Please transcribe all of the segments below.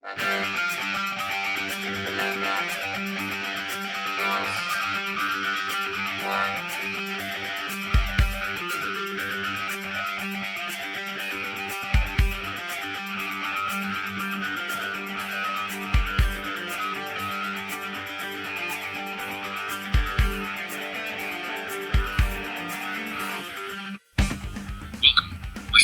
my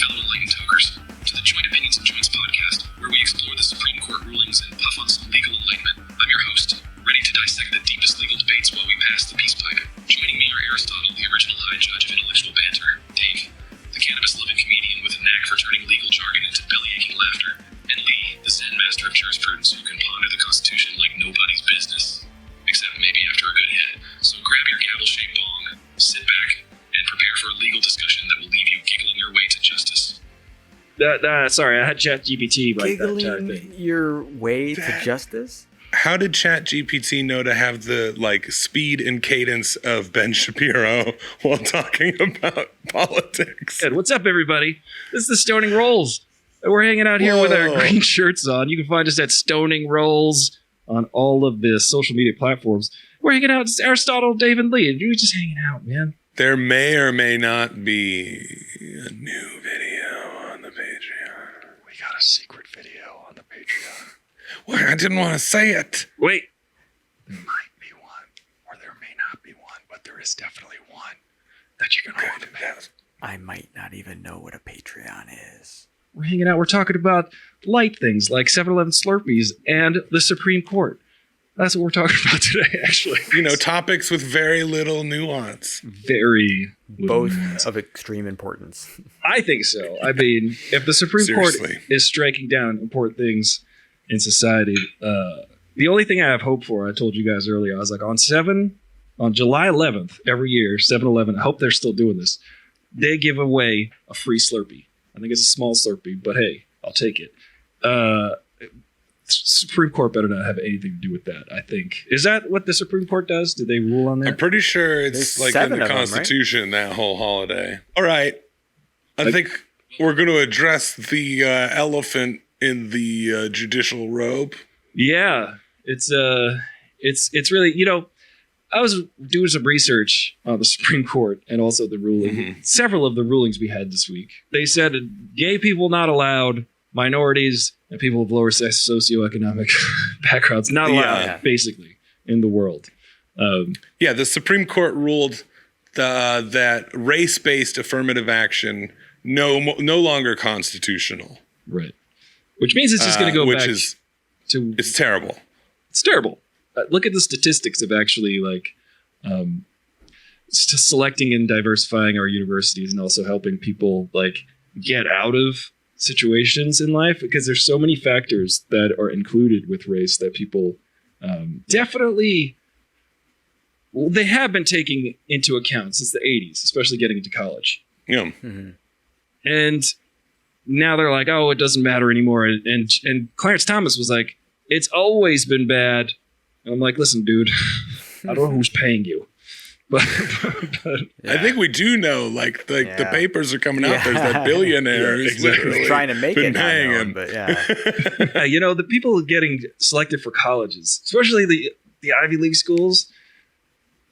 fellow enlightened talkers, to the Joint Opinions and Joints podcast, where we explore the Supreme Court rulings and puff on some legal enlightenment. I'm your host, ready to dissect the deepest legal debates while we pass the peace pipe. Joining me are Aristotle, the original high judge of intellectual banter, Dave, the cannabis-loving comedian with a knack for turning legal jargon into belly-aching laughter, and Lee, the Zen master of jurisprudence who can ponder the Constitution like nobody's business, except maybe after a good hit. So grab your gavel-shaped bong, sit back, and prepare for a legal discussion that will leave you giggling your way to justice. Sorry, I had ChatGPT write that entire Giggling thing. your way to justice? How did ChatGPT know to have the speed and cadence of Ben Shapiro while talking about politics? Good. What's up, everybody? This is the Stoning Rolls. We're hanging out here with our Whoa. green shirts on. You can find us at Stoning Rolls on all of the social media platforms. We're hanging out. It's Aristotle, Dave, and Lee. We're just hanging out, man. There may or may not be a new video on the Patreon. We got a secret video on the Patreon. Well, I didn't want to say it. Wait. There might be one, or there may not be one, but there is definitely one that you're going to want to pay. I might not even know what a Patreon is. We're hanging out. We're talking about light things like 7-Eleven Slurpees and the Supreme Court. That's what we're talking about today, actually. Topics with very little nuance. Very Both of extreme importance. I think so. I mean, if the Supreme Court Seriously. is striking down important things in society, the only thing I have hope for, I told you guys earlier, I was like, on July 11th, every year, 7-Eleven, I hope they're still doing this, they give away a free Slurpee. I think it's a small Slurpee, but hey, I'll take it. Supreme Court better not have anything to do with that, I think. Is that what the Supreme Court does? Did they rule on I'm that? pretty sure it's There's in 7 the of them, right? Constitution, that whole holiday. All right. I think we're going to address the elephant in the judicial robe. Yeah, it's really, I was doing some research on the Supreme Court and also the ruling. Several of the rulings we had this week. They said gay people not allowed, minorities and people of lower socioeconomic backgrounds not allowed, Yeah. basically, in the world. Yeah, the Supreme Court ruled that race-based affirmative action no longer constitutional. Right. Which means it's just going to go which back is to... it's terrible. It's terrible. Look at the statistics of actually selecting and diversifying our universities and also helping people get out of situations in life, because there's so many factors that are included with race that people definitely, well, they have been taking into account since the 80s, especially getting into college. Yeah. And now they're like, oh, it doesn't matter anymore. And Clarence Thomas was like, it's always been bad. And I'm like, listen, dude, I don't know who's paying you. But I think we do know, the papers are coming out. There's that billionaire who's exactly. literally Trying to make been it not paying known, him. but yeah. the people getting selected for colleges, especially the Ivy League schools,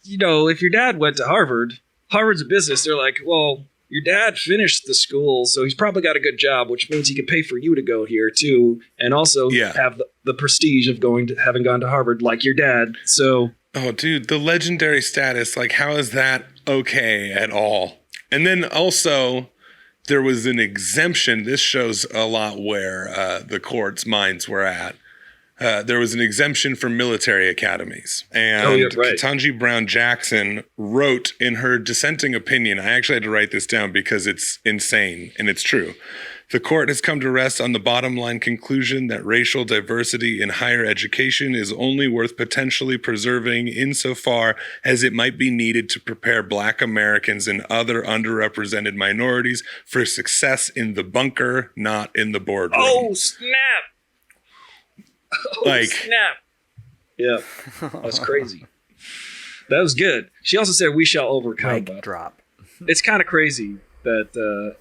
if your dad went to Harvard, Harvard's a business. They're like, well, your dad finished the school, so he's probably got a good job, which means he can pay for you to go here too, and also have the prestige of having gone to Harvard like your dad. So, oh, dude, the legendary status, how is that okay at all? And then also, there was an exemption. This shows a lot where the court's minds were at. There was an exemption for military academies. And Ketanji Brown Jackson wrote in her dissenting opinion, I actually had to write this down because it's insane and it's true. The court has come to rest on the bottom line conclusion that racial diversity in higher education is only worth potentially preserving insofar as it might be needed to prepare Black Americans and other underrepresented minorities for success in the bunker, not in the boardroom. oh, snap. Oh, snap. Yeah, that's crazy. That was good. She also said, we shall overcome. Mic drop. It's kind of crazy that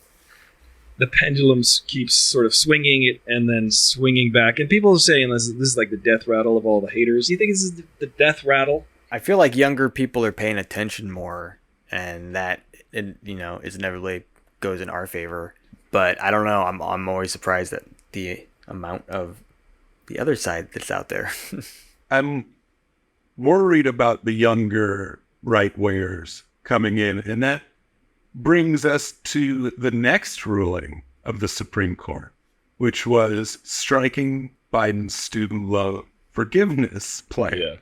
the pendulum keeps sort of swinging it and then swinging back. And people are saying this is like the death rattle of all the haters. Do you think this is the death rattle? I feel like younger people are paying attention more, and that is inevitably goes in our favor. But I don't know. I'm always surprised at the amount of the other side that's out there. I'm worried about the younger right wingers coming in, and that brings us to the next ruling of the Supreme Court, which was striking Biden's student loan forgiveness plan. Yeah,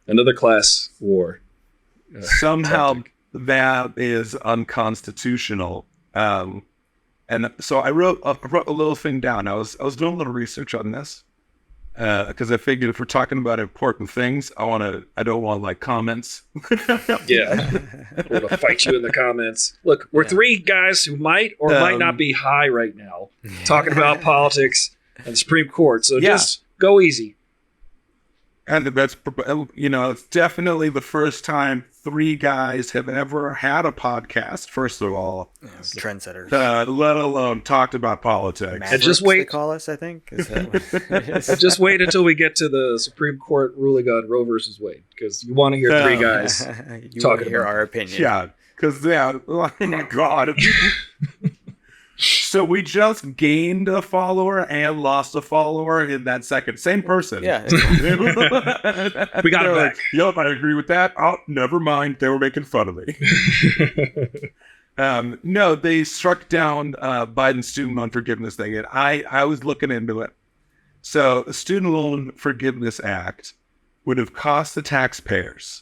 another class war. Somehow tactic. that is unconstitutional. And so I wrote a little thing down. I was doing a little research on this because I figured if we're talking about important things, I don't want like comments. Yeah, we're gonna fight you in the comments. Look, we're three guys who might or might not be high right now, talking about politics and the Supreme Court. So just go easy. And that's, it's definitely the first time three guys have ever had a podcast, first of all. Trendsetters. Let alone talked about politics. Mavericks, just wait. They call us, I think. Is that what it is? Just wait until we get to the Supreme Court ruling on Roe versus Wade, because you want to hear three guys. You talking want to hear about our opinion. Yeah, because, oh my God. So we just gained a follower and lost a follower in that second. Same person. Yeah. We got it back. Yep, I agree with that. Oh, never mind. They were making fun of me. No, they struck down Biden's student loan forgiveness thing, and I was looking into it. So the Student Loan Forgiveness Act would have cost the taxpayers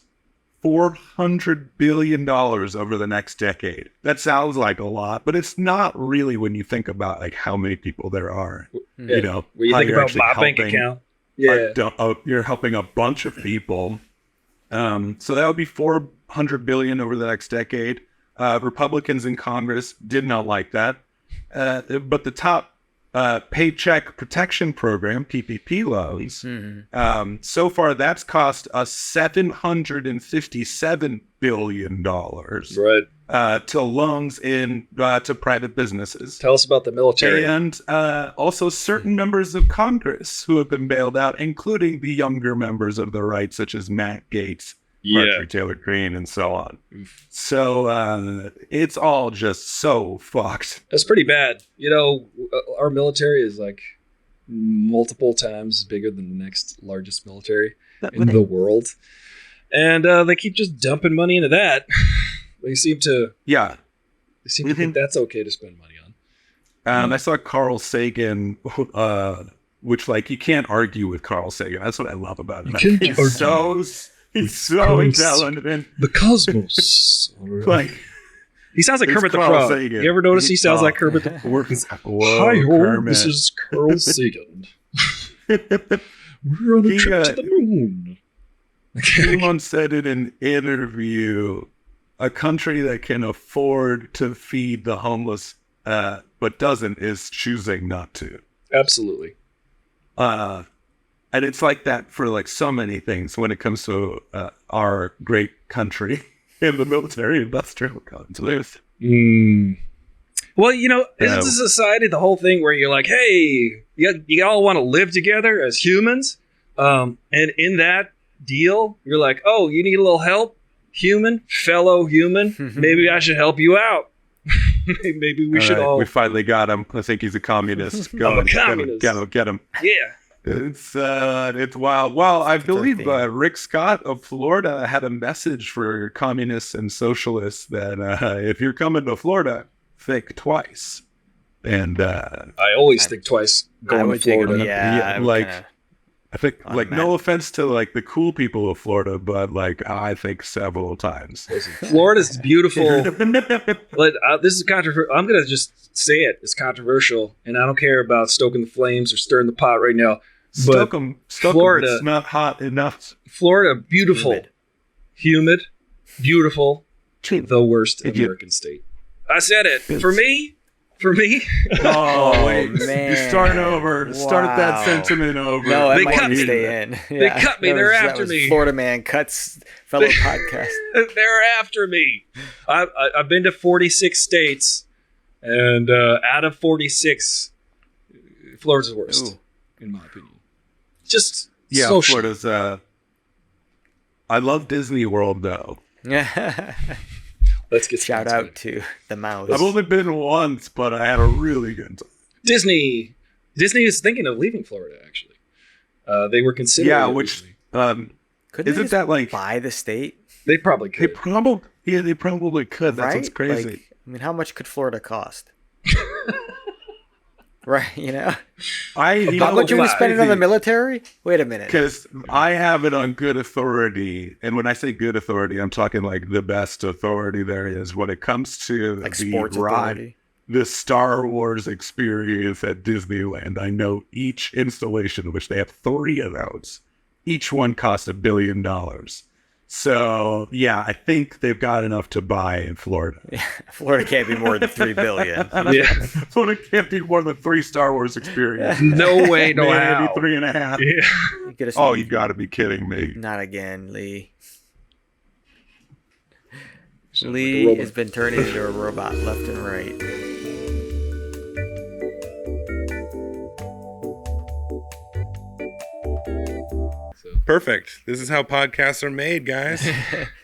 $400 billion over the next decade. That sounds like a lot, but it's not really when you think about like how many people there are. Yeah. When you think about my bank account, you're helping a bunch of people. So that would be $400 billion over the next decade. Republicans in Congress did not like that, but the top Paycheck Protection Program, PPP loans. So far, that's cost us $757 billion right? to loans to private businesses. Tell us about the military. And also certain members of Congress who have been bailed out, including the younger members of the right, such as Matt Gaetz, Marjorie Taylor Greene, and so on. So it's all just so fucked. That's pretty bad. Our military is like multiple times bigger than the next largest military in the world. And they keep just dumping money into that. They seem to think that's okay to spend money on. I saw Carl Sagan, which like you can't argue with Carl Sagan. That's what I love about him. He's so intelligent. The cosmos. Like he sounds like Kermit the Carl Frog. Sagan. You ever notice he sounds like Kermit the Frog? Hi-ho, this is Carl Sagan. We're on a trip to the moon. He once said in an interview, a country that can afford to feed the homeless but doesn't is choosing not to. Absolutely. And it's like that for like so many things when it comes to our great country in the military industrial complex. Well, isn't the society the whole thing where you're like, hey, you all want to live together as humans? And in that deal, you're like, oh, you need a little help? Fellow human, maybe I should help you out. Maybe we should all... We finally got him. I think he's a communist. Go on, get him. Yeah. It's wild. Well, I believe Rick Scott of Florida had a message for communists and socialists that if you're coming to Florida, think twice. And I always think twice going to Florida. I think, like, no offense to like the cool people of Florida, but like I think several times. Florida's beautiful. But this is controversial. I'm gonna just say it. It's controversial, and I don't care about stoking the flames or stirring the pot right now. Stoke them. Florida, it's not hot enough. Florida, beautiful, humid, beautiful, the worst American state. I said it. For me. Oh wait, man! You're starting over. Wow. Start that sentiment over. No, They might cut me. stay in. They cut me. They're after me. Florida man cuts fellow podcast. They're after me. I've been to 46 states. And out of 46, Florida's the worst, Ooh. in my opinion. Just Yeah, social. Florida's. I love Disney World though. Let's get Shout into out it. to the mouse. I've only been once, but I had a really good time. Disney. Disney is thinking of leaving Florida, actually. They were considering Yeah, it which recently. Couldn't isn't they just that like buy the state? They probably they could. probably could. That's Right? what's crazy. Like, I mean, how much could Florida cost? Right, you know? How much are we spending on the military? Wait a minute. Because I have it on good authority, and when I say good authority, I'm talking like the best authority there is when it comes to Like the sports ride, authority. the Star Wars experience at Disneyland. I know each installation, which they have 3 of those, each one costs $1 billion. So yeah, I think they've got enough to buy in Florida. Florida can't be more than $3 billion. Yeah. Florida can't be more than 3 Star Wars experiences. No way, no Maybe how. 3.5. Yeah. You get us- Oh, you got to be kidding me. Not again, Lee. Sounds like a Lee robot. has been turning into a robot left and right. Perfect. This is how podcasts are made, guys.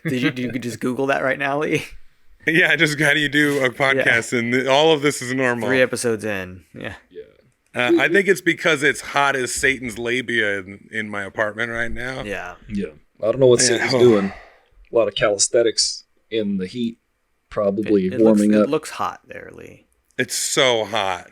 Did you just Google that right now, Lee? Yeah, just how do you do a podcast? And all of this is normal. 3 episodes in. Yeah. I think it's because it's hot as Satan's labia in my apartment right now. Yeah. Yeah. I don't know what Yeah. Satan's doing. A lot of calisthenics in the heat, probably It warming looks, up. It looks hot there, Lee. It's so hot.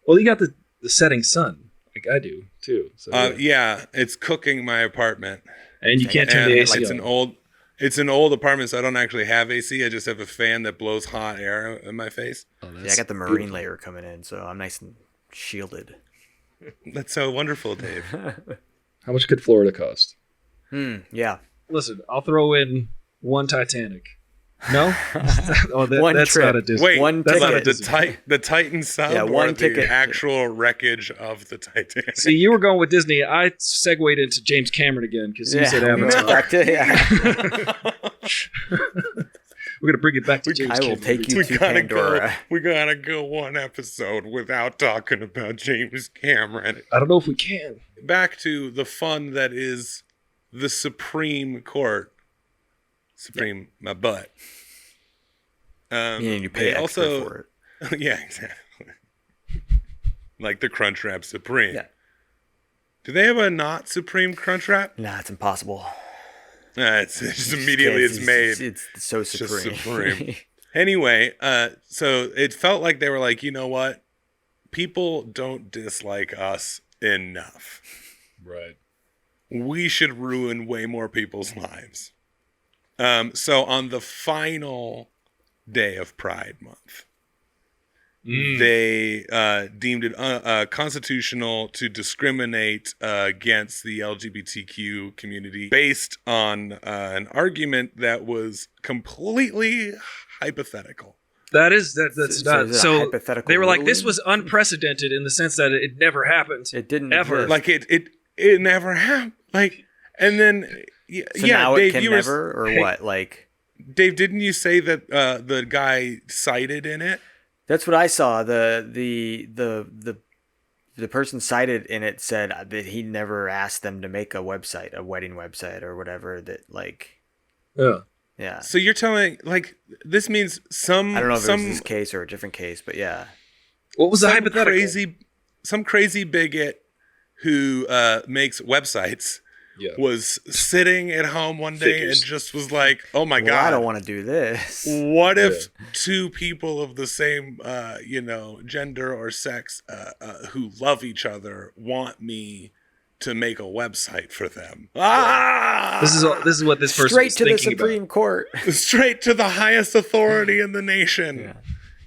Well, you got the setting sun, like I do, too. So, Yeah, it's cooking my apartment. And you can't turn And the AC it's on. it's an old apartment, so I don't actually have AC. I just have a fan that blows hot air in my face. Oh, Yeah, I that's got the marine beautiful. layer coming in, so I'm nice and shielded. That's so wonderful, Dave. How much could Florida cost? Yeah. Listen, I'll throw in one Titanic. No? Oh, One that's trip. not a Disney. Wait, One that's not a ticket. Disney. the Titan sub Yeah, or one the ticket. actual wreckage of the Titanic? See, you were going with Disney. I segued into James Cameron again because he said we went Avatar. back to- yeah. We're going to bring it back to James I will Cameron. take you we to gotta Pandora. go. We gotta go one episode without talking about James Cameron. I don't know if we can. Back to the fun that is the Supreme Court. Supreme, my butt. You pay they extra also, for it. yeah, exactly. Like the Crunchwrap Supreme. Yeah. Do they have a not Supreme Crunchwrap? Nah, it's impossible. It's just immediately it's made. It's so It's just supreme. supreme. Anyway, so it felt like they were like, you know what? People don't dislike us enough. Right. We should ruin way more people's lives. So on the final day of Pride Month, they deemed it constitutional to discriminate against the LGBTQ community based on an argument that was completely hypothetical. That's So not is it a so. hypothetical They were like, this ruling? was unprecedented in the sense that it never happened. It didn't Ever. exist. Like it never happened. Like, and then so yeah, now Dave, it can you were- never, or hey, what? Like, Dave, didn't you say that the guy cited in it? that's what I saw. The person cited in it said that he never asked them to make a website, a wedding website or whatever. That like, Yeah. yeah. So you're telling like this means some I don't know if it some was this case or a different case, but yeah. What was the some hypothetical? some crazy bigot who makes websites Yeah. was sitting at home one day Figures. and just was like, "Oh my Well, god, I don't want to do this. what if two people of the same gender or sex who love each other want me to make a website for them?" This is what this person Straight was to the thinking Supreme Court. Straight to the highest authority in the nation. Yeah.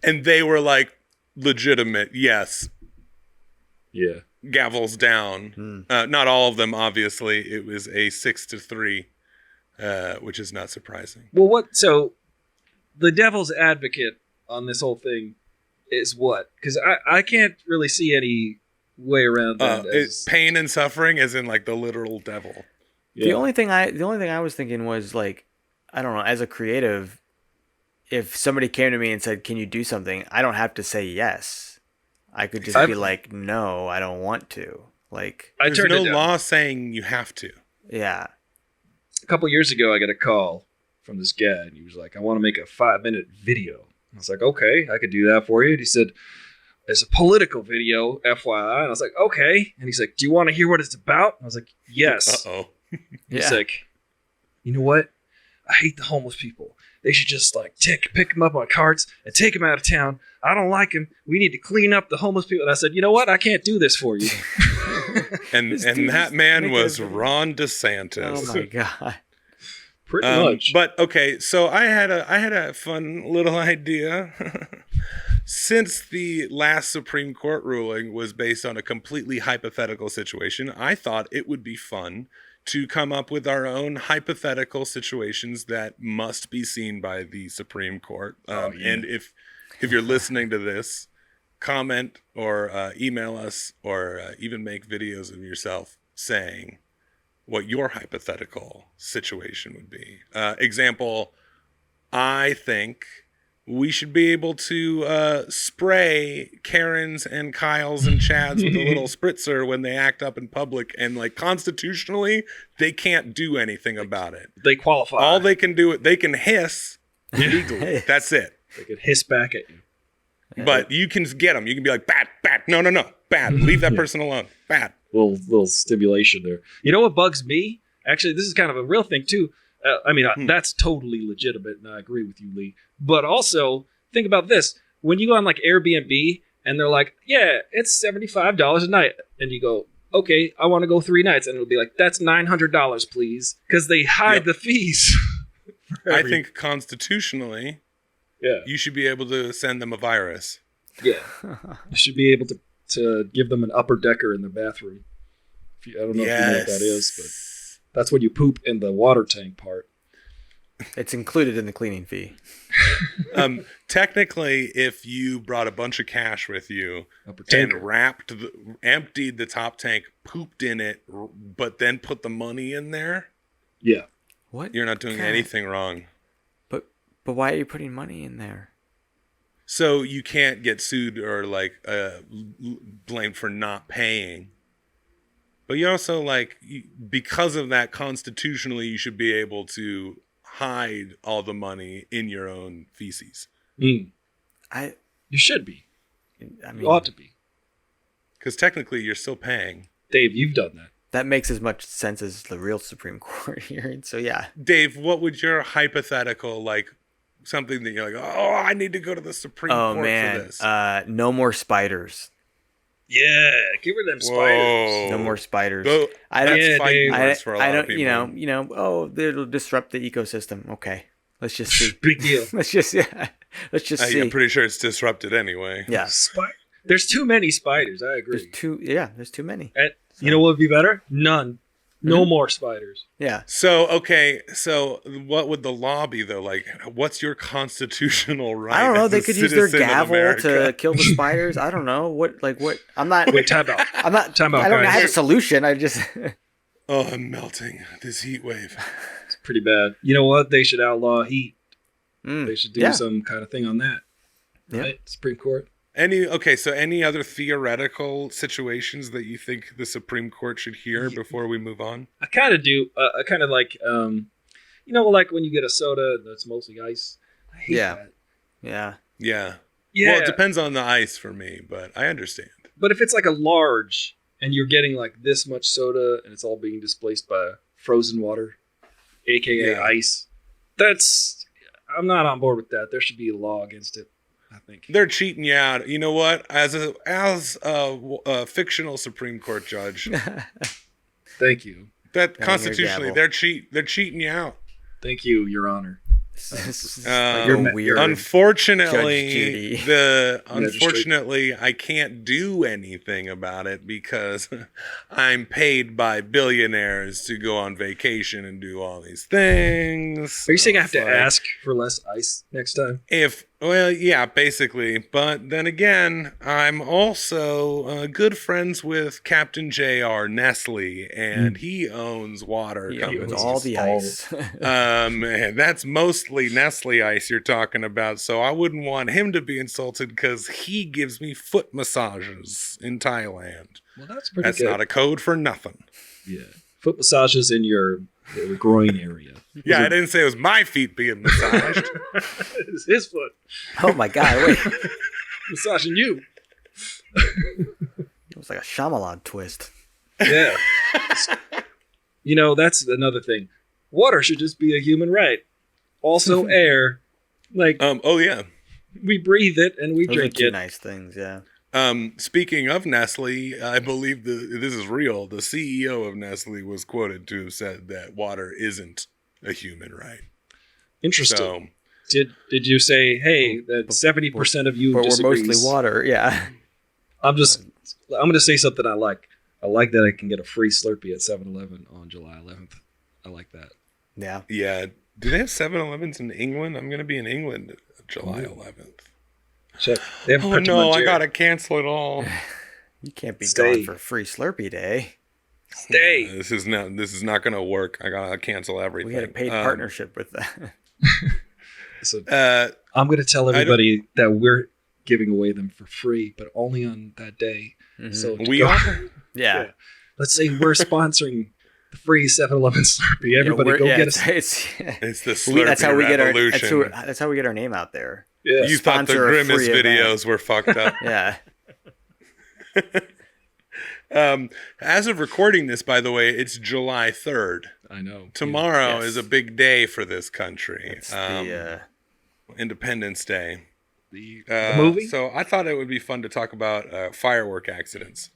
And they were like, legitimate, yes, Yeah. gavels down. Not all of them, obviously. It was a 6-3, which is not surprising. Well, what? So, the devil's advocate on this whole thing is what? Because I can't really see any way around that. It's pain and suffering, as in like the literal devil. The only thing I was thinking was like, I don't know, as a creative, if somebody came to me and said, "Can you do something?" I don't have to say yes. I could just I've- be like, "No, I don't want to." Like, I There's turned no it down. law saying you have to. yeah. A couple years ago, I got a call from this guy, and he was like, "I want to make a 5-minute video." I was like, "Okay, I could do that for you." And he said, "It's a political video, FYI." And I was like, "Okay." And he's like, "Do you want to hear what it's about?" I was like, "Yes." Uh-oh. He's Yeah. like, "You know what? I hate the homeless people. They should just like pick them up on carts and take them out of town. I don't like them. We need to clean up the homeless people." And I said, "You know what? I can't do this for you." And This and dude that is man making was a video. Ron DeSantis. Oh my god. Pretty much. But okay, so I had a fun little idea. Since the last Supreme Court ruling was based on a completely hypothetical situation, I thought it would be fun to come up with our own hypothetical situations that must be seen by the Supreme Court. And if you're listening to this, comment or email us or even make videos of yourself saying what your hypothetical situation would be. Example, I think we should be able to spray Karens and Kyles and Chads with a little spritzer when they act up in public, and like constitutionally, they can't do anything about it. They qualify. All they can do, they can hiss legally. That's it. They could hiss back at you. But you can get them. You can be like, bad, no, bad. Leave that person alone. Bad. Little stimulation there. You know what bugs me? Actually, this is kind of a real thing too. That's totally legitimate, and I agree with you, Lee. But also, think about this: when you go on like Airbnb, and they're like, "Yeah, it's $75 a night," and you go, "Okay, I want to go 3 nights," and it'll be like, "That's $900, please," because they hide the fees. I think constitutionally, Yeah, you should be able to send them a virus. yeah. You should be able to give them an upper decker in their bathroom. I don't know if you know what that is, but that's when you poop in the water tank part. It's included in the cleaning fee. Technically, if you brought a bunch of cash with you Upper and tanker. emptied the top tank, pooped in it, but then put the money in there, Yeah. What? you're not doing God. anything wrong. But why are you putting money in there? So you can't get sued or like blamed for not paying. But you also because of that, constitutionally, you should be able to hide all the money in your own feces. You should be. I You mean, ought to be. Because technically, you're still paying. Dave, you've done that. that makes as much sense as the real Supreme Court hearing. So yeah. Dave, what would your hypothetical, something that you're like, oh, I need to go to the Supreme Court for this? No more spiders. Yeah, get rid of them spiders. Whoa. No more spiders. Go, I don't. that's Yeah, fighting Dave. words for a lot I of don't. people. Oh, it'll disrupt the ecosystem. Okay, let's just see. Big deal. Let's just see. I'm pretty sure it's disrupted anyway. Yeah. There's too many spiders. I agree. There's too many. And you know what would be better? None. No more spiders. Yeah. So what would the law be though? What's your constitutional right? I don't know. as They a could use their citizen of gavel America? to kill the spiders. I don't know. What? I'm not. Wait, time out. I'm not. Time out, I don't guys. have a solution. I just. Oh, I'm melting. This heat wave. It's pretty bad. You know what? They should outlaw heat. Mm, They should do yeah. some kind of thing on that. Yeah. Right? Supreme Court. Any other theoretical situations that you think the Supreme Court should hear before we move on? I kind of do. I kind of like, like when you get a soda that's mostly ice. I hate Yeah. that. Yeah. Yeah. Yeah. Well, it depends on the ice for me, but I understand. But if it's like a large and you're getting like this much soda and it's all being displaced by frozen water, aka Yeah. ice, I'm not on board with that. There should be a law against it, I think. They're cheating you out. You know what? As a fictional Supreme Court judge, Thank you. that your constitutionally gavel. they're cheating you out. Thank you, Your Honor. You're weird. you're- Unfortunately, Judy. unfortunately, I can't do anything about it because I'm paid by billionaires to go on vacation and do all these things. Are you saying I have to Fuck. ask for less ice next time? Well, yeah, basically. But then again, I'm also good friends with Captain J.R. Nestle, and he owns water He companies. owns all the ice. And that's mostly Nestle ice you're talking about, so I wouldn't want him to be insulted because he gives me foot massages in Thailand. Well, that's pretty That's good. not a code for nothing. Yeah. Foot massages in your groin area. Yeah, I didn't say it was my feet being massaged. It's his foot Oh my god! Wait, massaging you. it was like a Shyamalan twist. Yeah. That's another thing. Water should just be a human right. Also, air. Like, Oh yeah. we breathe it and we Those are drink two it. nice things. Yeah. Speaking of Nestle, I believe this is real. The CEO of Nestle was quoted to have said that water isn't a human right. Interesting. So Did you say, hey, that 70% of you But we're disagrees? mostly water. Yeah. I'm going to say something I like. I like that I can get a free Slurpee at 7-Eleven on July 11th. I like that. Yeah. yeah, do they have 7-Elevens in England? I'm gonna be in England July 11th. Check. They have Oh Peppermint no, I Jerry. gotta cancel it all. You can't be Stay. gone for free Slurpee Day. Stay. This is not gonna work. I gotta cancel everything. We had a paid partnership with that. So Uh, I'm going to tell I don't- everybody that we're giving away them for free, but only on that day. Mhm. So to we go- are. Yeah. let's say we're sponsoring the free 7-Eleven Slurpee. Everybody Yeah, go yeah, get us. It's the Slurpee that's how we get our. revolution. That's how we get our name out there. Yeah. You thought the Sponsor a Grimace free event. videos were fucked up. Yeah. As of recording this, by the way, it's July 3rd. I know. Tomorrow Yes. is a big day for this country. It's the Independence Day. The movie? So I thought it would be fun to talk about firework accidents.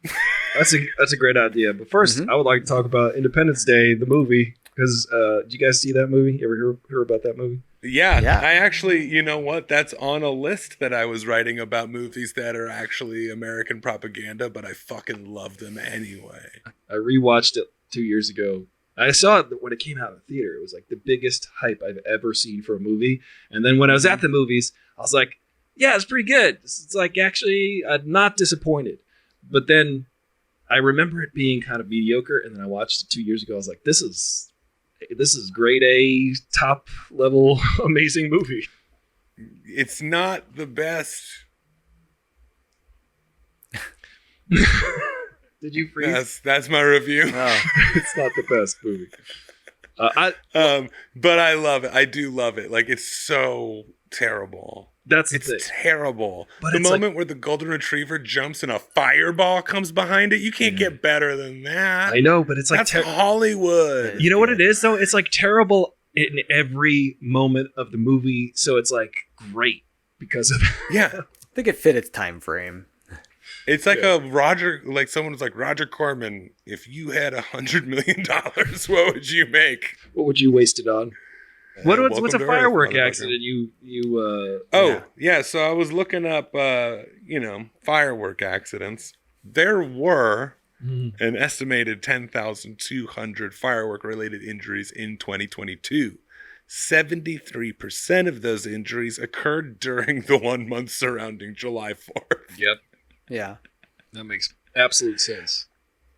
That's a great idea. But 1st I would like to talk about Independence Day, the movie. Because did you guys see that movie? You ever hear about that movie? Yeah, Yeah. I actually, you know what? That's on a list that I was writing about movies that are actually American propaganda, but I fucking love them anyway. I rewatched it 2 years ago. I saw it when it came out in the theater. It was like the biggest hype I've ever seen for a movie. And then when I was at the movies, I was like, yeah, it's pretty good. It's like actually not disappointed. But then I remember it being kind of mediocre. And then I watched it 2 years ago. I was like, this is grade A, top level, amazing movie. It's not the best. Did you freeze? That's my review. oh, It's not the best movie. But I love it. I do love it. Like, it's so terrible. That's the It's thing. terrible. But The it's moment where the golden retriever jumps and a fireball comes behind it, you can't get better than that. I know, but it's like That's Hollywood. you know what it is though? It's like terrible in every moment of the movie, so it's like great because of Yeah. I think it fit its time frame. It's like a Roger, like someone was like, Roger Corman, if you had $100 million, what would you make? what would you waste it on? What's Welcome a to Earth, firework motherfucker. accident you Oh, yeah. So I was looking up, firework accidents. There were an estimated 10,200 firework related injuries in 2022. 73% of those injuries occurred during the 1 month surrounding July 4th. Yep. Yeah. That makes absolute sense.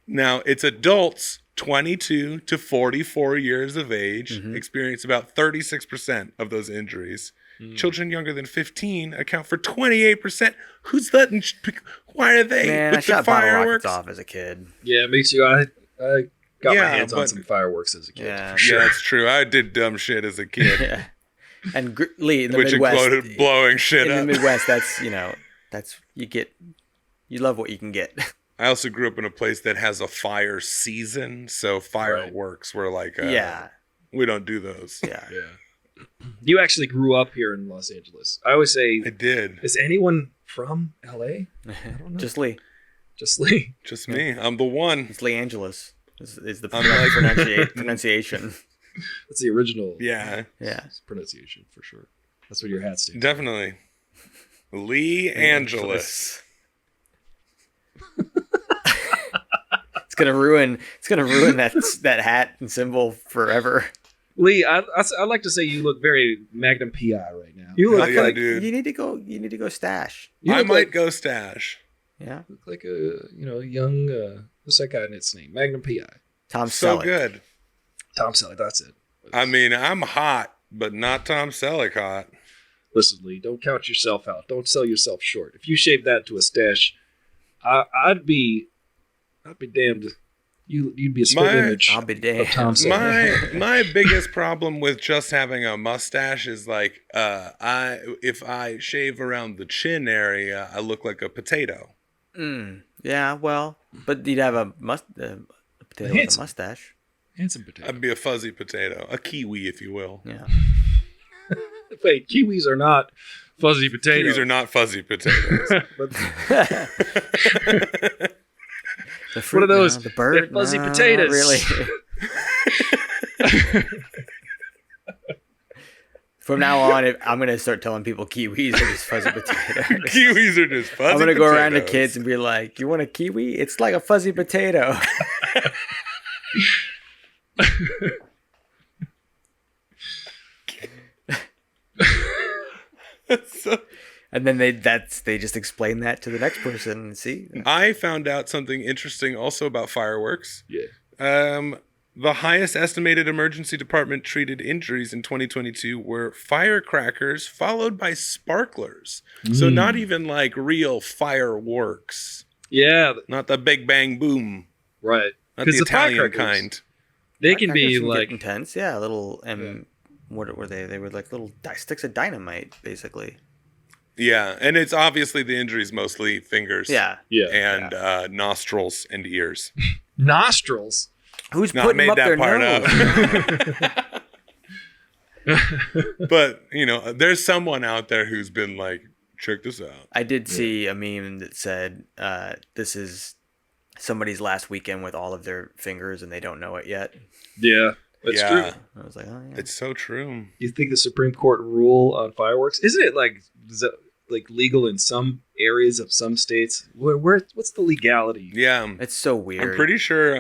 Now, it's adults 22 to 44 years of age experience about 36% of those injuries. Children younger than 15 account for 28%. Who's letting? Why are they Man, I with the shot bottle fireworks? rockets off as a kid. Yeah, it makes you I got my Yeah, hands on but- some fireworks as a kid. Yeah. For sure. Yeah, that's true. I did dumb shit as a kid, Yeah. And Lee, in the which Midwest, included blowing shit in up. the Midwest, that's you love what you can get. I also grew up in a place that has a fire season, so fireworks were like, Yeah. we don't do those. Yeah. Yeah. You actually grew up here in Los Angeles. I always say, I did. is anyone from LA? don't know. Just Lee. Just Lee. Just me. I'm the one. It's Lee Angeles. Is the Unlike- pronunciation. That's the original Yeah, Yeah. pronunciation for sure. That's what your hat stands. definitely. Lee Angeles. It's gonna ruin that hat and symbol forever. Lee, I'd like to say you look very Magnum PI right now. You look yeah, like dude. you need to go. You need to go stash. You I look might like, go stash. Yeah, look like a young what's that guy in its name? Magnum PI. Tom So Selleck. good. Tom Selleck. That's it. I mean, I'm hot, but not Tom Selleck hot. Listen, Lee, don't count yourself out. Don't sell yourself short. If you shaved that to a stash, I'd be damned. You'd be a spit image I'll be of damned. Tom Selleck. My biggest problem with just having a mustache is like if I shave around the chin area, I look like a potato. Yeah, well, but you'd have a potato with a Handsome. mustache. Handsome potato. I'd be a fuzzy potato, a kiwi, if you will. Yeah. Wait, kiwis are not fuzzy potatoes. Kiwis are not fuzzy potatoes. But The fruit, What are those? no, the bird, They're fuzzy no, not potatoes. really. From now on, I'm gonna start telling people kiwis are just fuzzy potatoes. Kiwis are just fuzzy I'm gonna go around to potatoes. kids and be like, "You want a kiwi? It's like a fuzzy potato." So, And then they just explain that to the next person. See, I found out something interesting also about fireworks. yeah. The highest estimated emergency department treated injuries in 2022 were firecrackers, followed by sparklers. So not even like real fireworks, Yeah, not the big bang boom, right. not the 'Cause the Italian firecrackers, kind. They can be Firecrackers get like intense. Yeah, little what were they? They were like little sticks of dynamite, basically. Yeah, and it's obviously the injuries mostly fingers, Yeah. and nostrils and ears. nostrils. Who's Not putting them made up that their part nose? up. But there's someone out there who's been like, check this out. I did see a meme that said, "This is somebody's last weekend with all of their fingers, and they don't know it yet." Yeah, that's Yeah. true. I was like, "Oh yeah." It's so true. You think the Supreme Court rule on fireworks isn't it like legal in some areas of some states? What's the legality? Yeah. It's so weird. I'm pretty sure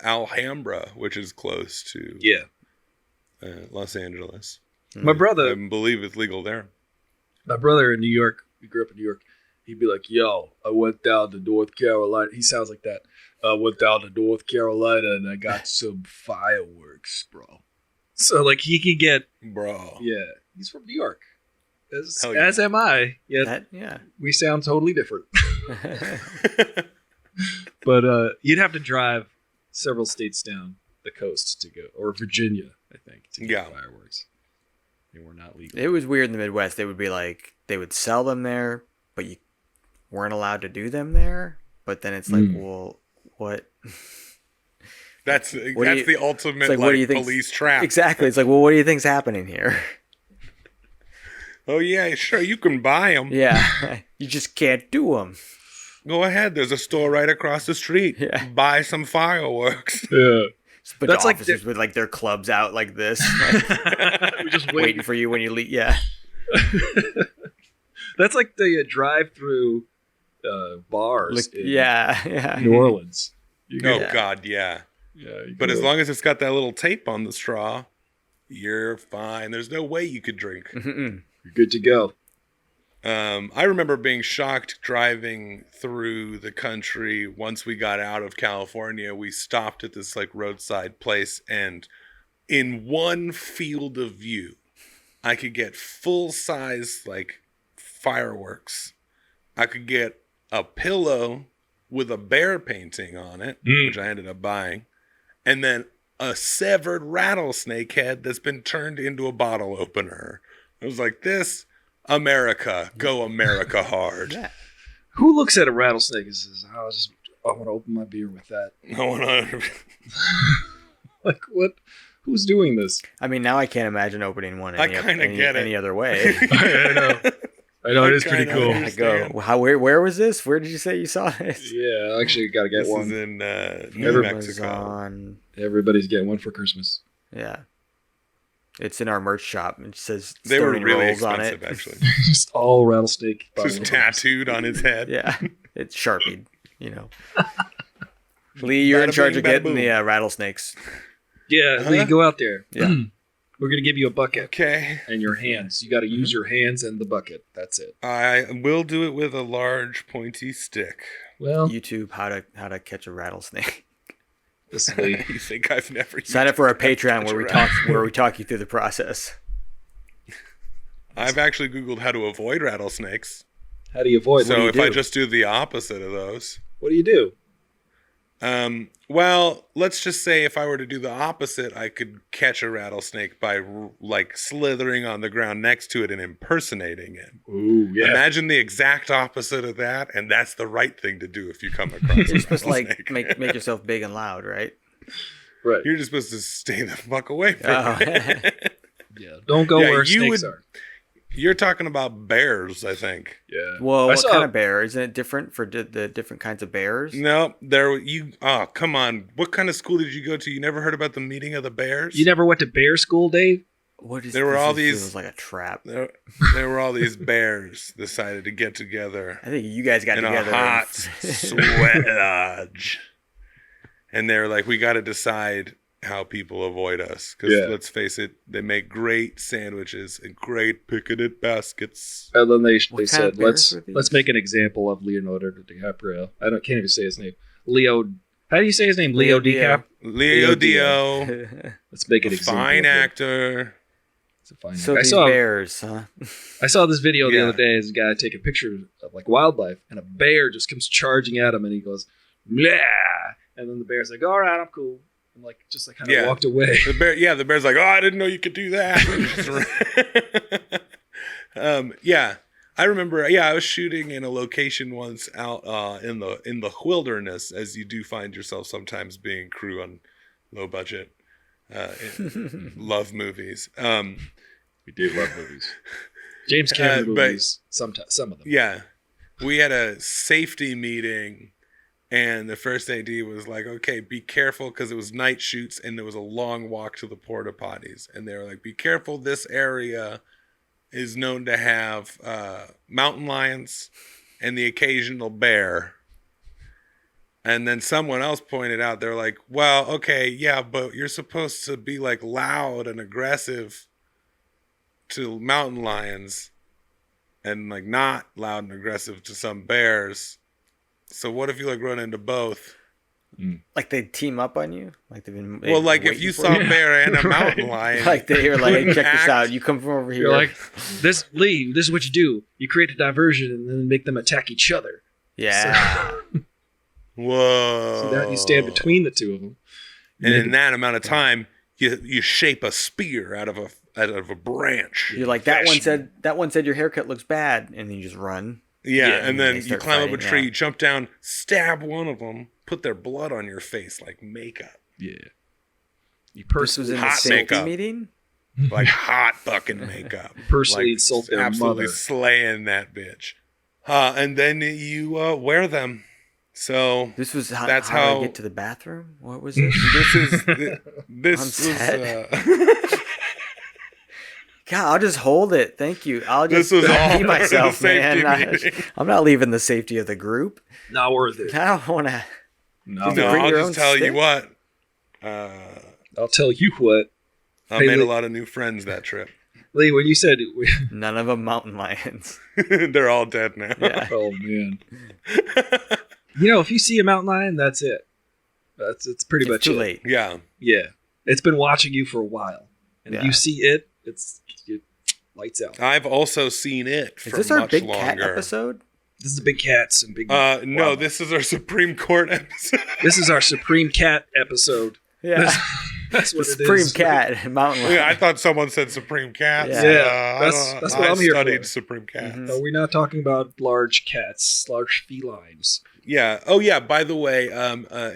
Alhambra, which is close to Yeah, Los Angeles, my brother I believe it's legal there. in New York. We grew up in New York. He'd be like, "Yo, I went down to North Carolina." He sounds like that. I went down to North Carolina and I got some fireworks, bro. So like he could get, Bro. yeah, he's from New York. Hell yeah. As am I. Yeah, yeah. we sound totally different. But you'd have to drive several states down the coast to go, or Virginia, I think, to get Yeah. fireworks. They were not legal. It was weird in the Midwest. They would be like, they would sell them there, but you weren't allowed to do them there. But then it's like, well, what? That's What do that's you- the ultimate it's like, what do you think- police trap. Exactly. It's like, well, what do you think's happening here? Oh yeah, sure, you can buy them. Yeah, you just can't do them. Go ahead. There's a store right across the street. Yeah. Buy some fireworks. Yeah. But That's the like officers with like their clubs out like this, like, We just waiting for you when you leave. Yeah, That's like the drive-through bars like, in yeah. New Orleans. You Oh Yeah. God, yeah. you But go- as long as it's got that little tape on the straw, you're fine. There's no way you could drink. Mm-mm. you're good to go. I remember being shocked driving through the country. Once we got out of California, we stopped at this like roadside place, and in one field of view, I could get full size like fireworks. I could get a pillow with a bear painting on it, which I ended up buying, and then a severed rattlesnake head that's been turned into a bottle opener. I was like, this America, go America hard. Yeah. Who looks at a rattlesnake and says, I want to open my beer with that? I wanna- Like, what? Who's doing this? I mean, now I can't imagine opening one I kinda get it. any other way. I know, it is pretty kinda cool. understand. I go, where was this? Where did you say you saw this? Yeah, I actually got to get This is one. in New Everyone's Mexico. Amazon. Everybody's getting one for Christmas. Yeah. It's in our merch shop. It says They were Stone really Rolls on expensive, it. actually. Just all rattlesnake. Just bottles. tattooed on his head. Yeah. It's Sharpied, you know. Lee, you're in Bada charge bing, of bada getting boom. the rattlesnakes. Yeah, Lee, go out there. Yeah. We're gonna give you a bucket Okay. and your hands. You got to use your hands and the bucket. That's it. I will do it with a large pointy stick. Well, YouTube, how to catch a rattlesnake. this is Lee. You think I've never Sign up for our used Patreon where we talk you through the process. I've actually Googled how to avoid rattlesnakes. How do you avoid? So what if do you I do? just do the opposite of those. What do you do? Well, let's just say if I were to do the opposite, I could catch a rattlesnake by like slithering on the ground next to it and impersonating it. Ooh, yeah. Imagine the exact opposite of that, and that's the right thing to do if you come across a You're supposed to rattlesnake. like make yourself big and loud, right? Right. You're just supposed to stay the fuck away from Oh. it. Yeah. Don't go Yeah, where you snakes would- are. You're talking about bears, I think. Yeah. Well, I what saw- kind of bear? Isn't it different for the different kinds of bears? No, there you. Oh, come on. What kind of school did you go to? You never heard about the meeting of the bears? You never went to bear school, Dave? What is There were this all is- these- feels like a trap. There were all these bears decided to get together I think you guys got in a together. hot sweat lodge, and they were like, "We got to decide how people avoid us, because Yeah. let's face it, they make great sandwiches and great picketed baskets." And then they What kind said, of bears let's were let's these? make an example of Leonardo DiCaprio. Can't even say his name. Leo. How do you say his name? Leo DiCaprio. Leo Dio. Dio, Let's make an a example. fine of him. actor. It's a fine So actor. these bears, huh? I saw this video the Yeah. other day. This guy take a picture of like wildlife, and a bear just comes charging at him, and he goes, "Blah," and then the bear's like, "All right, I'm cool," and like just like kind of Yeah. walked away. The bear's like, "Oh, I didn't know you could do that." Yeah, I remember. Yeah, I was shooting in a location once out in the wilderness, as you do find yourself sometimes being crew on low budget love movies. We do love movies. James Cameron but- movies. Sometimes some of them. Yeah, we had a safety meeting. And the first AD was like, "Okay, be careful," because it was night shoots and there was a long walk to the porta potties. And they were like, "Be careful, this area is known to have mountain lions and the occasional bear." And then someone else pointed out, they're like, "Well, okay, yeah, but you're supposed to be like loud and aggressive to mountain lions and like not loud and aggressive to some bears. So what if you like run into both?" Like they team up on you? Like they've been Well, like if waiting you for saw you? a bear and a mountain lion, like they were like, hey, check this act- out. You come from over here. You're like, this Lee. This is what you do. You create a diversion and then make them attack each other. yeah. whoa! So that you stand between the two of them. and in that amount of time, you shape a spear out of a branch. You're like that one said your haircut looks bad, and then you just run. Yeah, Yeah, and and then they you start climb up a fighting, tree, yeah. you jump down, stab one of them, put their blood on your face like makeup, Yeah. You This was in the hot safety makeup. meeting. like hot fucking makeup. personally Like, insult their absolutely mother. slaying that bitch. And then you wear them. So This was how, That's how how- I get to the bathroom. What was this? this is this On was set. God, I'll just hold it. Thank you. I'll This just was all be for myself, the safety man. meeting. I'm not leaving the safety of the group. Not worth it. I don't want to. No, You no, bring I'll your just own tell you stick? what. I'll tell you what, I Hey, made Lee- a lot of new friends that trip. Lee. When you said, None of them mountain lions. They're all dead now. Yeah. "Oh man," if you see a mountain lion, that's it. It's pretty It's much too it. late. Yeah. Yeah, it's been watching you for a while, and if Yeah. you see it, it lights out. I've also seen it Is for this our much big longer. cat episode? This is the big cats and big. No, wildlife. this is our Supreme Court episode. This is our Supreme Cat episode. Yeah. That's what it Supreme is. cat, mountain lion. Yeah, I thought someone said Supreme Cat. Yeah. Yeah, that's what I I'm here studied for. Supreme Cat. Mhm. No, we're not talking about large cats, large felines. Yeah. Oh, yeah. By the way,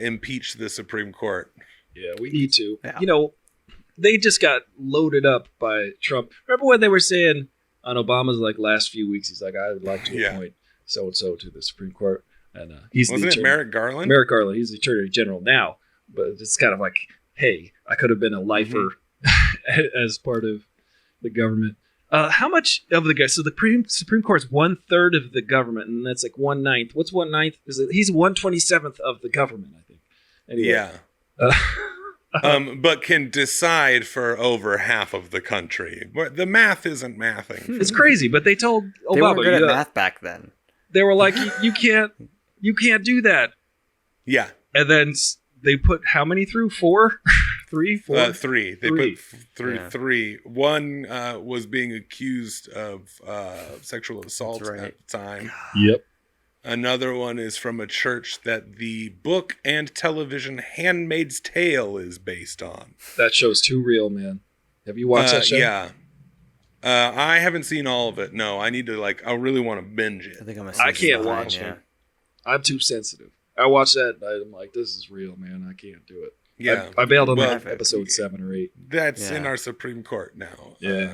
impeach the Supreme Court. Yeah, we need to. Yeah. They just got loaded up by Trump. Remember when they were saying on Obama's last few weeks, he's like, I would like to Yeah. appoint so and so to the Supreme Court, and he's Wasn't the it attorney- Merrick Garland? Merrick Garland. He's the Attorney General now, but it's kind of like, hey, I could have been a lifer as part of the government. How much of the guy? So the Supreme Court's 1/3 of the government, and that's like 1/9. What's 1/9? Is it? He's 1/27th of the government, I think. Anyway, Yeah. but can decide for over half of the country. But the math isn't mathing. It's crazy, but they told They weren't Obama, good at math back then. they were like, you can't do that. Yeah, And then they put how many through? 4? 3? 4? 3. They Three. put through Yeah. 3. One was being accused of sexual assault That's right. at the time. Yep. Another one is from a church that the book and television Handmaid's Tale is based on. That show's too real, man. Have you watched that show? Yeah. I haven't seen all of it. No, I need to I really want to binge it. I think I'm a I season can't behind, watch yeah. it. I'm too sensitive. I watched that and I'm like, this is real, man. I can't do it. Yeah. I bailed on Well, that episode 7 or 8. That's Yeah. in our Supreme Court now. Yeah.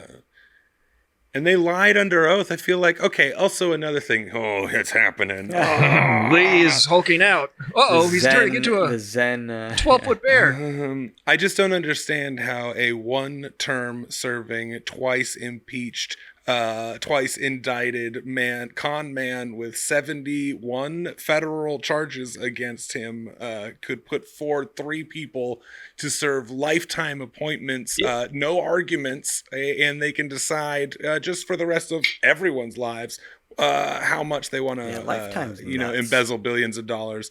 And they lied under oath. I feel like, okay, also another thing. Oh, it's happening. Oh. Lee is hulking out. Uh-oh, he's turning into the a Zen 12-foot bear. I just don't understand how a one-term serving, twice impeached, twice indicted con man with 71 federal charges against him could put forward 3 people to serve lifetime appointments, no arguments, and they can decide just for the rest of everyone's lives how much they want to, lifetime's nuts. embezzle billions of dollars.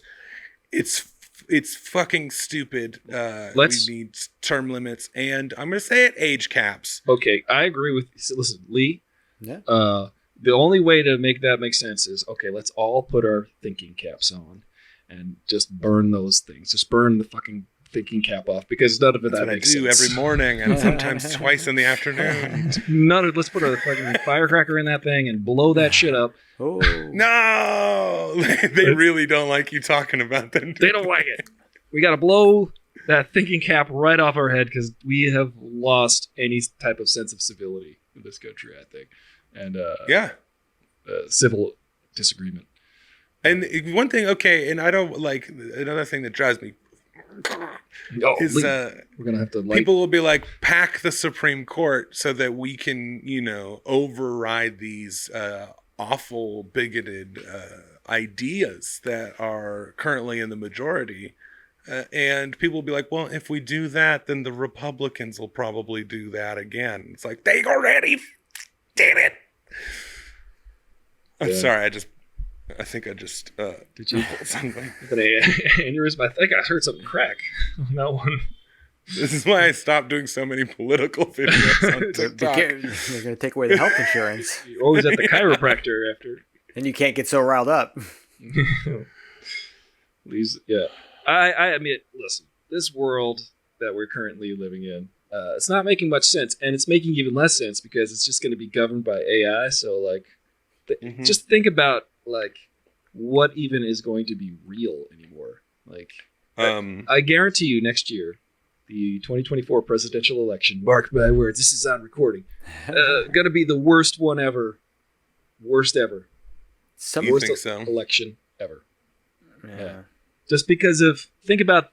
It's fucking stupid. We need term limits, and I'm gonna say it, age caps. Okay, I agree with you. Listen, Lee, Yeah. the only way to make that make sense is, okay, let's all put our thinking caps on and just burn those things. Just burn the fucking thinking cap off, because none of it That's that what I makes do sense. every morning, and sometimes twice in the afternoon. Let's put a fucking firecracker in that thing and blow that shit up. Oh. No, they really don't like you talking about them. They don't like it. We got to blow that thinking cap right off our head, because we have lost any type of sense of civility in this country, I think. And Yeah. civil disagreement. And one thing, okay, and I don't like another thing that drives me Oh, is Lee, we're gonna have to people will be like, pack the Supreme Court so that we can, override these awful, bigoted ideas that are currently in the majority. And people will be like, well, if we do that, then the Republicans will probably do that again. It's like, they already did it. I'm Yeah. sorry, I think I just did you something. with an aneurysm? I think I heard something crack on that one. This is why I stopped doing so many political videos on TikTok. They're going to take away the health insurance. You're always at the chiropractor after. And you can't get so riled up. Yeah. I admit, listen, this world that we're currently living in, it's not making much sense, and it's making even less sense because it's just going to be governed by AI. So, like, just think about, like, what even is going to be real anymore. Like, I guarantee you next year, the 2024 presidential election, mark my words, this is on recording, going to be the worst one ever. Worst ever. You Worst think so? election ever. Yeah. Just because think about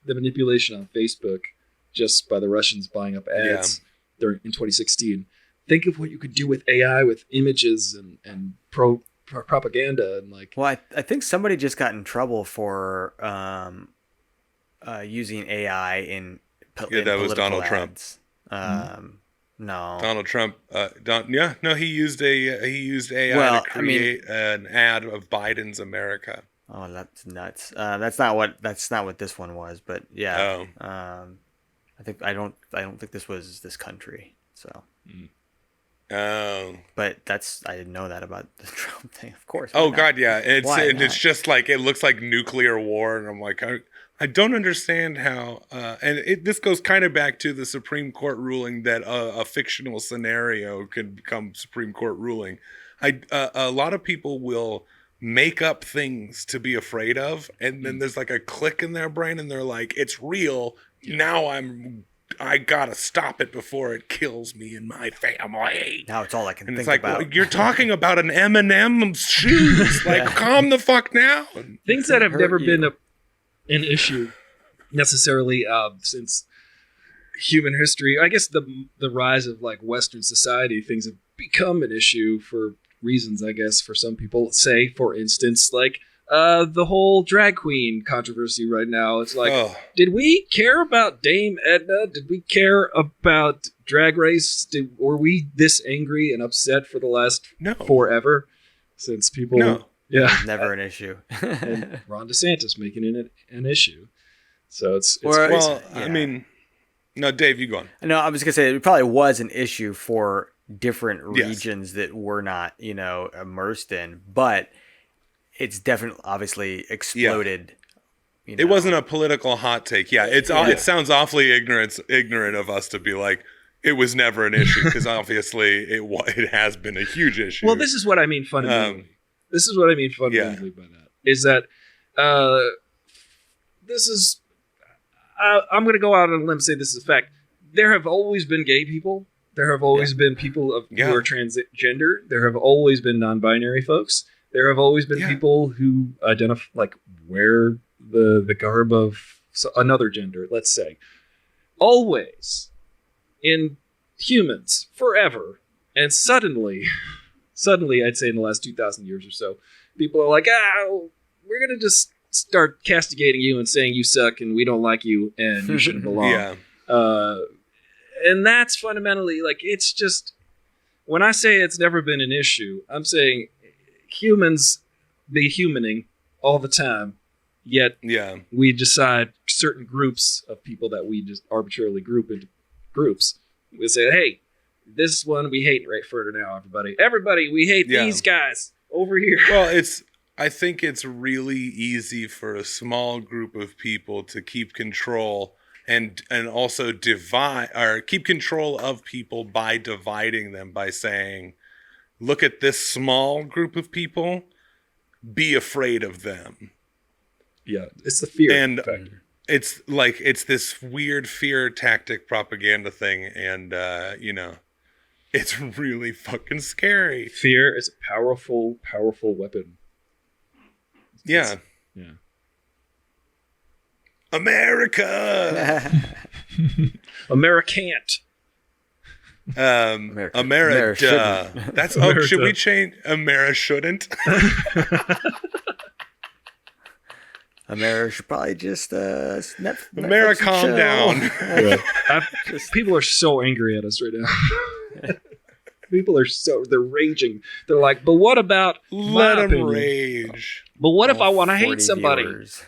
the manipulation on Facebook just by the Russians buying up ads in 2016. Think of what you could do with AI, with images and propaganda and like. Well, I think somebody just got in trouble for using AI in that was Donald Trump. No, Donald Trump. He used AI to create an ad of Biden's America. Oh, that's nuts. That's not what this one was, but yeah. Oh. I don't think this was this country. So. Oh. But I didn't know that about the Trump thing. Of course. Oh God, yeah. It's not? just like it looks like nuclear war, and I'm like, I don't understand how. This goes kind of back to the Supreme Court ruling that a fictional scenario could become Supreme Court ruling. A lot of people will make up things to be afraid of, and then there's like a click in their brain, and they're like, it's real. Now I gotta stop it before it kills me and my family. Now it's all I can And think it's like, about. well, you're talking about an M&M's shoes. Like, calm the fuck down. Things that have hurt never you. been an issue necessarily since human history. I guess the rise of like Western society, things have become an issue for reasons, I guess, for some people. Say, for instance, like the whole drag queen controversy right now. It's like, Oh. did we care about Dame Edna? Did we care about Drag Race? Were we this angry and upset for the last No. forever? Since people, No. yeah, Never an issue. and Ron DeSantis making it an issue. So it's Or- crazy. Well, Yeah. I mean, no, Dave, you go on. No, I was gonna say it probably was an issue for different Yes. regions that we're not, immersed in, but it's definitely obviously exploded. It wasn't a political hot take. Yeah, it sounds awfully ignorant of us to be like, it was never an issue, because obviously it has been a huge issue. Well, this is what I mean fundamentally. This is what I mean fundamentally by that. Is that this is... I'm going to go out on a limb and say this is a fact. There have always been gay people. There have always been people who are transgender. There have always been non-binary folks. There have always been people who identify, like, wear the garb of another gender, let's say. Always. In humans. Forever. And suddenly, I'd say in the last 2,000 years or so, people are like, we're going to just start castigating you and saying you suck and we don't like you and you shouldn't belong. Yeah. And that's fundamentally, like, it's just, when I say it's never been an issue, I'm saying humans be humaning all the time, yet we decide certain groups of people that we just arbitrarily group into groups. We say, hey, this one we hate right further now, everybody. Everybody, we hate these guys over here. Well, I think it's really easy for a small group of people to keep control and also divide, or keep control of people by dividing them, by saying, look at this small group of people, be afraid of them. Yeah, it's the fear factor. It's like, it's this weird fear tactic propaganda thing, and it's really fucking scary. Fear is a powerful, powerful weapon. Yeah. America. Americant. America. shouldn't. That's America. should we change America shouldn't? America should probably just Netflix America, calm chill. down. People are so angry at us right now. People are they're raging. They're like, but what about Let my them opinion? rage. But what if I All want to 40 hate somebody? viewers.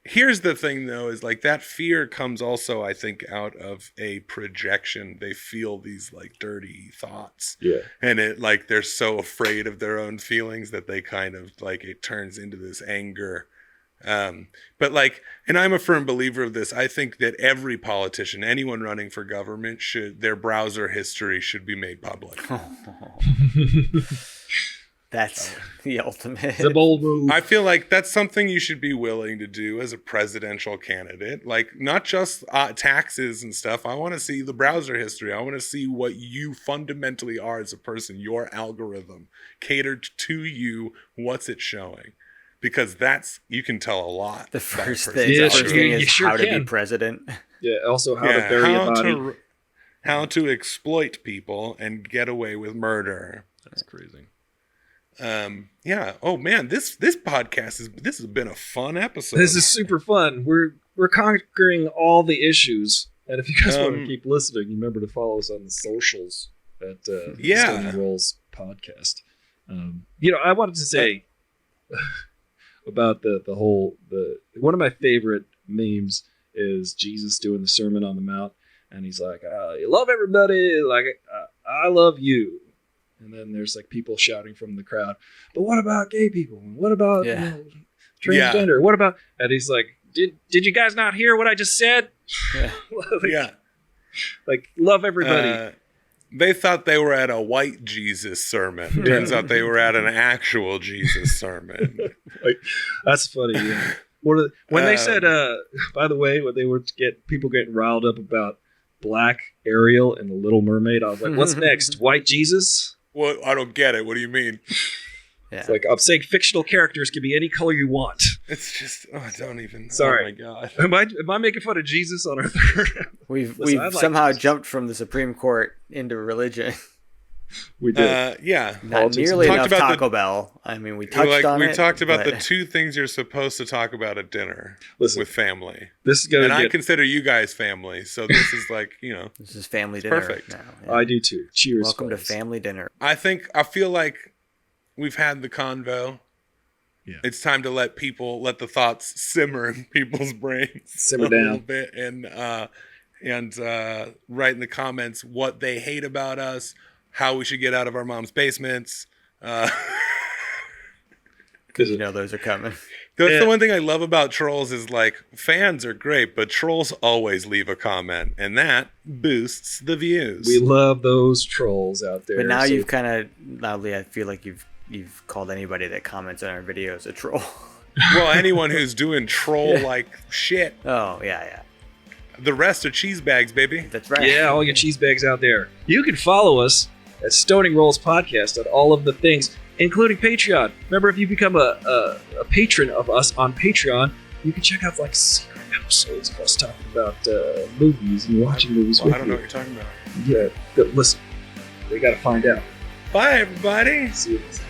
Here's the thing, though, is like that fear comes also, I think, out of a projection. They feel these like dirty thoughts. Yeah. And it like they're so afraid of their own feelings that they kind of like it turns into this anger. But like, and I'm a firm believer of this. I think that every politician, anyone running for government, their browser history should be made public. That's the ultimate. It's a bold move. I feel like that's something you should be willing to do as a presidential candidate. Like, not just taxes and stuff. I want to see the browser history. I want to see what you fundamentally are as a person, your algorithm catered to you. What's it showing? Because you can tell a lot. The about a first person's thing, Yeah, the first sure, thing you is sure how to can. be president. Yeah. Also, how to bury a body. How to exploit people and get away with murder. That's crazy. Yeah. Oh man, this podcast this has been a fun episode. This is super fun. We're conquering all the issues. And if you guys want to keep listening, remember to follow us on the socials at Stony Rolls Podcast. I wanted to say about the whole one of my favorite memes is Jesus doing the Sermon on the Mount, and he's like, "You love everybody, like I love you." And then there's like people shouting from the crowd, but what about gay people? What about transgender? What about? And he's like, did you guys not hear what I just said? Yeah. Like love everybody. They thought they were at a white Jesus sermon. Turns out they were at an actual Jesus sermon. Like, that's funny. Yeah. When they said, by the way, when they were people getting riled up about Black Ariel and the Little Mermaid, I was like, what's next? White Jesus? Well, I don't get it. What do you mean? Yeah. It's like, I'm saying fictional characters can be any color you want. It's just, I don't even. Sorry. Oh my God. Am I making fun of Jesus on our third? We've Listen, I like somehow this. jumped from the Supreme Court into religion. We did. Yeah. Not Politics. nearly Talked enough about Taco Bell. I mean, we touched on we it. talked about the but- 2 things you're supposed to talk about at dinner Listen, with family. this is gonna And I get. consider you guys family, so this is like, This is family dinner perfect. now. yeah. I do too. Cheers. Welcome to folks. family dinner. I feel like we've had the convo. Yeah. It's time to let the thoughts simmer in people's brains Simmer a down. little bit and write in the comments what they hate about us, how we should get out of our mom's basements. Because you know those are coming. That's Yeah. the one thing I love about trolls is like fans are great, but trolls always leave a comment, and that boosts the views. We love those trolls out there. But now so- you've kind of loudly, I feel like you've called anybody that comments on our videos a troll. Well, anyone who's doing troll like shit, Oh yeah, the rest are cheese bags, baby. that's right. Yeah, all your cheese bags out there. You can follow us at Stoning Rolls Podcast on all of the things, including Patreon. Remember, if you become a patron of us on Patreon, you can check out like secret episodes of us talking about movies and watching movies Well, with I don't know you. what you're talking about. Yeah, but listen, we got to find out. Bye, everybody. See you next time.